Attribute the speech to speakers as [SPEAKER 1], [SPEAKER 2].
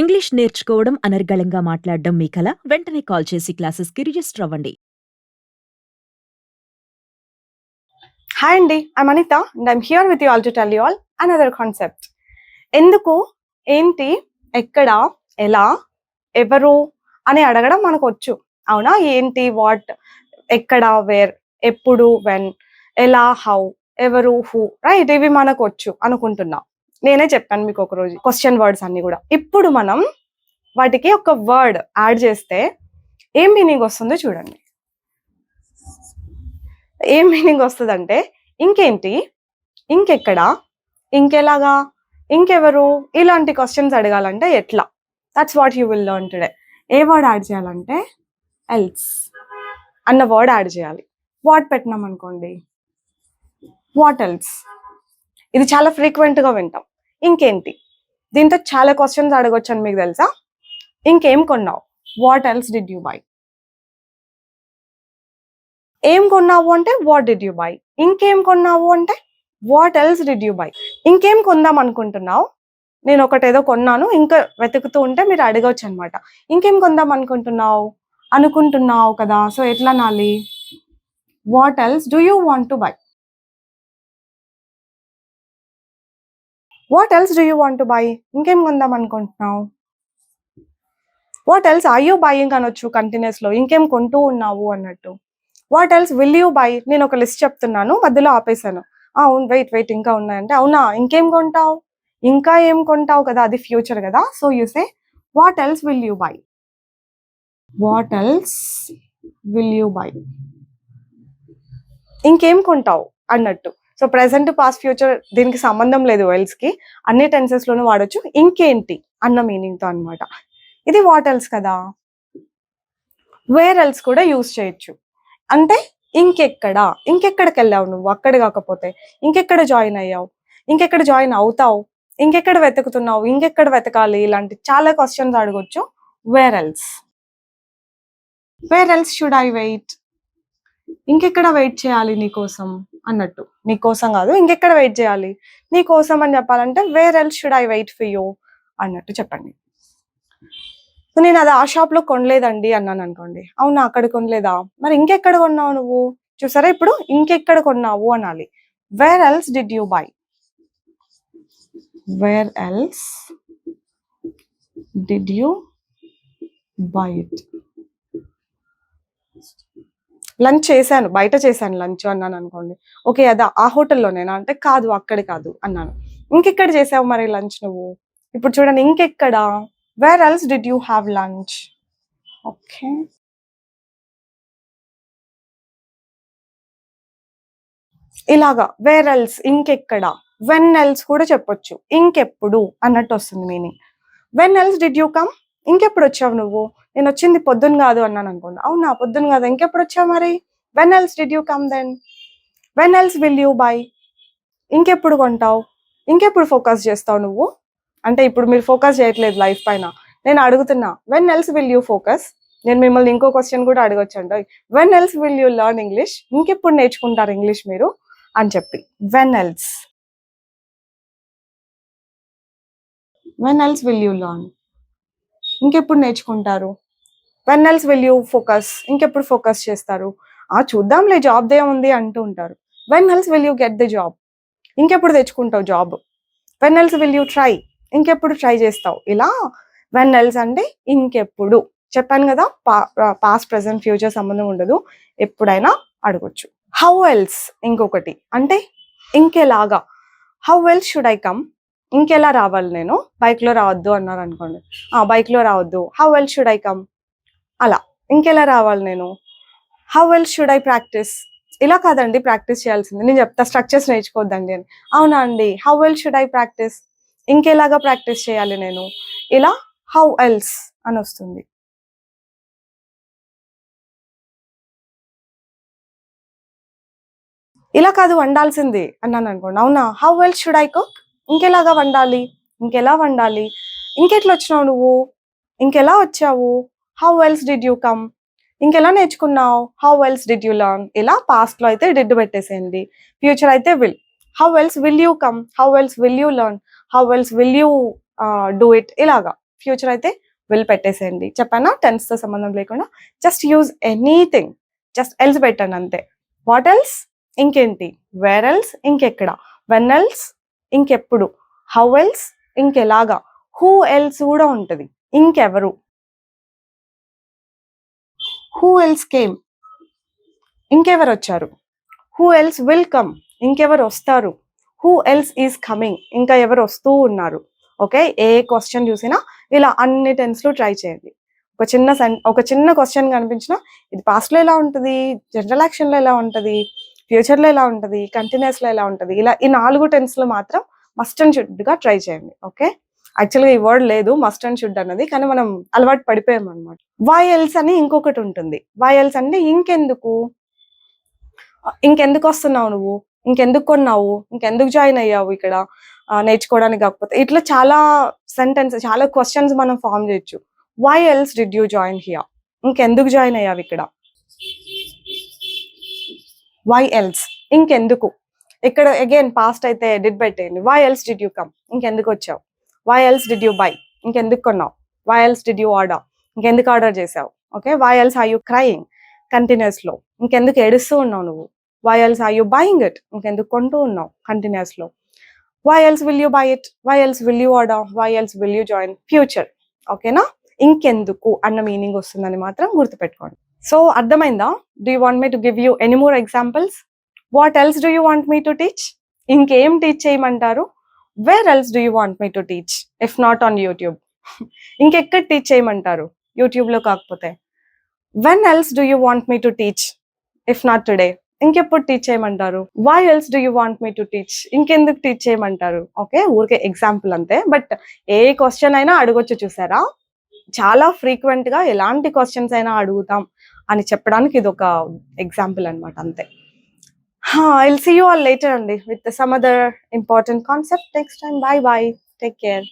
[SPEAKER 1] English నేర్చుకోవడం అనర్గళంగా మాట్లాడడం మీ కల? వెంటనే కాల్ చేసి క్లాసెస్‌కి రిజిస్టర్ అవ్వండి.
[SPEAKER 2] హాయ్ అండి, I'm Anitha and I'm here with you all to tell you all another concept. ఎందుకు, ఏంటి, ఎక్కడ, ఎలా, ఎవరు అని అడగడం మనకొచ్చు. అవునా? ఏంటి, వాట్, ఎక్కడ, వేర్, ఎప్పుడు, వెన్, ఎలా, హౌ, ఎవరు, హూ, రైట్? ఇవి మనకొచ్చు అనుకుంటున్నా. నేనే చెప్పాను మీకు ఒకరోజు క్వశ్చన్ వర్డ్స్ అన్ని కూడా. ఇప్పుడు మనం వాటికి ఒక వర్డ్ యాడ్ చేస్తే ఏం మీనింగ్ వస్తుందో చూడండి. ఏం మీనింగ్ వస్తుందంటే ఇంకేంటి, ఇంకెక్కడ, ఇంకెలాగా, ఇంకెవరు, ఇలాంటి క్వశ్చన్స్ అడగాలంటే ఎట్లా? That's what you will learn today. A word add చేయాలంటే ఎల్స్ అన్న వర్డ్ యాడ్ చేయాలి. వాట్ పెట్టినాం అనుకోండి, వాట్ ఎల్స్. ఇది చాలా ఫ్రీక్వెంట్గా వింటాం. ఇంకేంటి, దీంతో చాలా క్వశ్చన్స్ అడగొచ్చు అని మీకు తెలుసా? ఇంకేం కొన్నావు, what else did you by. ఏం కొన్నావు అంటే వాట్ డిడ్ యూ బై. ఇంకేం కొన్నావు అంటే what else did you by. ఇంకేం కొందాం అనుకుంటున్నావు, నేను ఒకటేదో కొన్నాను ఇంకా వెతుకుతూ ఉంటే మీరు అడగవచ్చు అనమాట. ఇంకేం కొందాం అనుకుంటున్నావు కదా, సో ఎట్లా నాలి, what else do you want to buy. What else do you want to buy, ఇంకేం కొందాం అనుకుంటున్నావు. What else are you buying అనొచ్చు కంటిన్యూస్ లో, ఇంకేం కొంటూ ఉన్నావు అన్నట్టు. What else will you buy, నేను ఒక లిస్ట్ చెప్తున్నాను మధ్యలో ఆపేసాను. అవును, వెయిట్ ఇంకా ఉన్నాయంటే, అవునా ఇంకేం కొంటావు, ఇంకా ఏం కొంటావు కదా, అది ఫ్యూచర్ కదా. So you say what else will you by. What else will you by, ఇంకేం కొంటావు అన్నట్టు. సో ప్రెసెంట్, పాస్ట్, ఫ్యూచర్ దీనికి సంబంధం లేదు ఎల్స్ కి, అన్ని టెన్సెస్ లోనూ వాడొచ్చు ఇంకేంటి అన్న మీనింగ్ తో అనమాట. ఇది వాట్ ఎల్స్ కదా. వేర్ ఎల్స్ కూడా యూజ్ చేయొచ్చు. అంటే ఇంకెక్కడికి వెళ్ళావు నువ్వు, అక్కడ కాకపోతే ఇంకెక్కడ జాయిన్ అయ్యావు, ఇంకెక్కడ జాయిన్ అవుతావు, ఇంకెక్కడ వెతుకుతున్నావు, ఇంకెక్కడ వెతకాలి, ఇలాంటి చాలా క్వశ్చన్స్ అడగొచ్చు. Where else. Where else should I wait, ఇంకెక్కడ వెయిట్ చేయాలి నీకోసం అన్నట్టు. నీకోసం కాదు, ఇంకెక్కడ వెయిట్ చేయాలి, నీకోసం అని చెప్పాలంటే where else should I wait for you అన్నట్టు చెప్పండి. నేను అది ఆ షాప్ లో కొనలేదండి అన్నాను అనుకోండి, అవునా అక్కడ కొనలేదా, మరి ఇంకెక్కడ కొన్నావు నువ్వు. చూసారా, ఇప్పుడు ఇంకెక్కడ కొన్నావు అనాలి. Where else did you by. Where else did you buy it. Lunch చేశాను, బయట చేశాను లంచ్ అన్నాను అనుకోండి. ఓకే, అదా ఆ హోటల్లోనేనా అంటే, కాదు అక్కడ కాదు అన్నాను. ఇంకెక్కడ చేసావు మరి లంచ్ నువ్వు. ఇప్పుడు చూడండి, ఇంకెక్కడ, where else did you have lunch. Okay, ఇలాగా వేర్ ఎల్స్, ఇంకెక్కడ. వెన్ ఎల్స్ కూడా చెప్పొచ్చు, ఇంకెప్పుడు అన్నట్టు వస్తుంది meaning. When else did you come, ఇంకెప్పుడు వచ్చావు నువ్వు. నేను వచ్చింది పొద్దున్న కాదు అన్నాను అనుకోండి, అవునా పొద్దున్న కాదు, ఇంకెప్పుడు వచ్చావు మరి. When else did you come then. When else will you buy, ఇంకెప్పుడు కొంటావు, ఇంకెప్పుడు ఫోకస్ చేస్తావు నువ్వు. అంటే ఇప్పుడు మీరు ఫోకస్ చేయట్లేదు లైఫ్ పైన, నేను అడుగుతున్నా when else will you focus. నేను మిమ్మల్ని ఇంకో క్వశ్చన్ కూడా అడగొచ్చు అండి, when else will you learn English, ఇంకెప్పుడు నేర్చుకుంటారు ఇంగ్లీష్ మీరు అని చెప్పి. When else, when else will you learn, ఇంకెప్పుడు నేర్చుకుంటారు. When else will you focus, ఇంకెప్పుడు ఫోకస్ చేస్తారు. చూద్దాంలే జాబ్ దే ఉంది అంటూ ఉంటారు. When else will you get the job, ఇంకెప్పుడు తెచ్చుకుంటావు job. When else will you try, ఇంకెప్పుడు ట్రై చేస్తావు. ఇలా వెన్ ఎల్స్ అంటే ఇంకెప్పుడు. చెప్పాను కదా, పాస్ట్, ప్రెసెంట్, ఫ్యూచర్ సంబంధం ఉండదు, ఎప్పుడైనా అడగొచ్చు. హౌ ఎల్స్ ఇంకొకటి, అంటే ఇంకెలాగా. How else should I come, ఇంకెలా రావాలి నేను. బైక్లో రావద్దు అన్నారు అనుకోండి, బైక్లో రావద్దు, how else should I come. అలా ఇంకెలా రావాలి నేను. How else should I practise, ఇలా కాదండి ప్రాక్టీస్ చేయాల్సింది, నేను చెప్తా స్ట్రక్చర్స్ నేర్చుకోవద్దండి అని. అవునా అండి, how else should I practise, ఇంకెలాగా ప్రాక్టీస్ చేయాలి నేను. ఇలా హౌ ఎల్స్ అని వస్తుంది. ఇలా కాదు వండాల్సింది అన్నాను అనుకోండి, అవునా how else should I cook, ఇంకెలాగా వండాలి, ఇంకెలా వండాలి, ఇంకెట్లా వచ్చినావు నువ్వు, ఇంకెలా వచ్చావు. How else did you come, ఇంకెలా నేర్చుకున్నావు. How else did you learn. ఇలా పాస్ట్ లో అయితే డిడ్ పెట్టేసేయండి, ఫ్యూచర్ అయితే will. How else will you come, how else will you learn, how else will you do it. ఇలాగా ఫ్యూచర్ అయితే will పెట్టేసేయండి. చెప్పానా? టెన్స్ తో సంబంధం లేకుండా just use anything, just else పెట్టండి అంతే. వాట్ ఎల్స్ ఇంకేంటి, వేర్ ఎల్స్ ఇంకెక్కడ, వెన్ ఎల్స్ ఇంకెప్పుడు, హౌ ఎల్స్ ఇంకెలాగా, హూ ఎల్స్ కూడా ఉంటది ఇంకెవరు, హూ ఎల్స్ కేమ్ ఇంకెవరు వచ్చారు, హూ ఎల్స్ విల్ కమ్ ఇంకెవరు వస్తారు, హూ ఎల్స్ ఈజ్ కమింగ్ ఇంకా ఎవరు వస్తూ ఉన్నారు. ఓకే, ఏ క్వశ్చన్ చూసినా ఇలా అన్ని టెన్స్లు ట్రై చేయండి. ఒక చిన్న క్వశ్చన్ కనిపించినా ఇది పాస్ట్లో ఎలా ఉంటుంది, జనరల్ యాక్షన్లో ఎలా ఉంటుంది, ఫ్యూచర్లో ఎలా ఉంటుంది, కంటిన్యూస్లో ఎలా ఉంటుంది, ఇలా ఈ 4 టెన్స్లు మాత్రం మస్ట్ అండ్ షుడ్గా ట్రై చేయండి. ఓకే, యాక్చువల్గా ఈ వర్డ్ లేదు మస్ట్ అండ్ షుడ్ అన్నది, కానీ మనం అలవాటు పడిపోయాం అనమాట. వై ఎల్స్ అని ఇంకొకటి ఉంటుంది. వై ఎల్స్ అంటే ఇంకెందుకు, ఇంకెందుకు వస్తున్నావు నువ్వు, ఇంకెందుకు కొన్నావు, ఇంకెందుకు జాయిన్ అయ్యావు ఇక్కడ నేర్చుకోవడానికి కాకపోతే, ఇట్లా చాలా చాలా క్వశ్చన్స్ మనం ఫామ్ చేయొచ్చు. Why else did you join here, ఇంకెందుకు జాయిన్ అయ్యావు ఇక్కడ. వై ఎల్స్ ఇంకెందుకు, ఇక్కడ అగైన్ పాస్ట్ అయితే డిడ్ పెట్టేయండి. Why else did you come ఇంకెందుకు వచ్చావు, why else did you buy ఇంకెందుకు కొన్నావు, why else did you order ఇంకెందుకు ఆర్డర్ చేసావు. Okay, why else are you crying continuous లో ఇంకెందుకు ఏడుస్తూ ఉన్నావు నువ్వు, why else are you buying it ఇంకెందుకు కొంటూ ఉన్నావు కంటిన్యూస్ లో, why else will you buy it, why else will you order, why else will you join future. ఓకేనా, ఇంకెందుకు అన్న మీనింగ్ వస్తుందని మాత్రం గుర్తుపెట్టుకోండి. సో అర్థమైందా? Do you want me to give you any more examples? What else do you want me to teach, ఇంకేం teach చేయమంటారు? Where else do you want me to teach if not on YouTube, ఇంకెక్కడ teach చేయమంటారు యూట్యూబ్లో కాకపోతే? When else do you want me to teach if not today, ఇంకెప్పుడు teach చేయమంటారు? Why else do you want me to teach, ఇంకెందుకు teach చేయమంటారు? Okay, ఊరికే example అంతే, బట్ ఏ క్వశ్చన్ అయినా అడగొచ్చు. చూసారా, చాలా ఫ్రీక్వెంట్ గా ఎలాంటి క్వశ్చన్స్ అయినా అడుగుతాం అని చెప్పడానికి ఇది ఒక ఎగ్జాంపుల్ అనమాట అంతే. I'll see you all later అండి with some other important concept next time. Bye bye, take care.